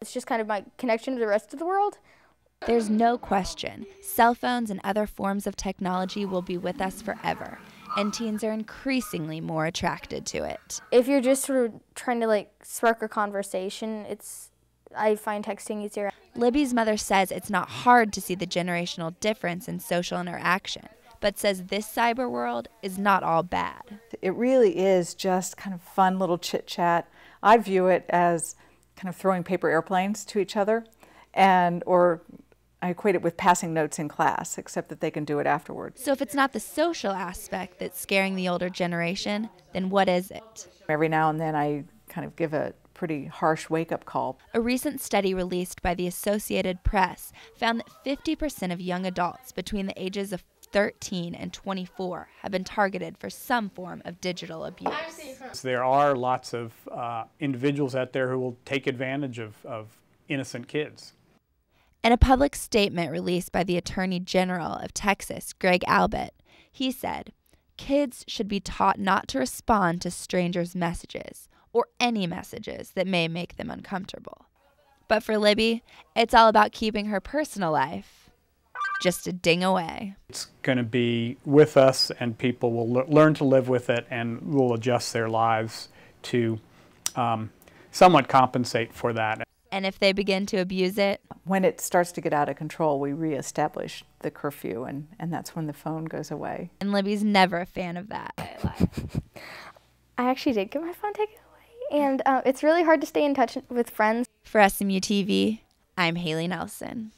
It's just kind of my connection to the rest of the world. There's no question, cell phones and other forms of technology will be with us forever, and teens are increasingly more attracted to it. If you're just sort of trying to spark a conversation, I find texting easier. Libby's mother says it's not hard to see the generational difference in social interaction, but says this cyber world is not all bad. It really is just kind of fun little chit-chat. I view it as kind of throwing paper airplanes to each other, or I equate it with passing notes in class, except that they can do it afterwards. So if it's not the social aspect that's scaring the older generation, then what is it? Every now and then I kind of give a pretty harsh wake-up call. A recent study released by the Associated Press found that 50% of young adults between the ages of 13 and 24 have been targeted for some form of digital abuse. There are lots of individuals out there who will take advantage of innocent kids. In a public statement released by the Attorney General of Texas, Greg Abbott, he said, "Kids should be taught not to respond to strangers' messages or any messages that may make them uncomfortable." But for Libby, it's all about keeping her personal life just a ding away. It's going to be with us, and people will learn to live with it and will adjust their lives to somewhat compensate for that. And if they begin to abuse it? When it starts to get out of control, we reestablish the curfew, and that's when the phone goes away. And Libby's never a fan of that. I actually did get my phone taken away, and it's really hard to stay in touch with friends. For SMU-TV, I'm Haley Nelson.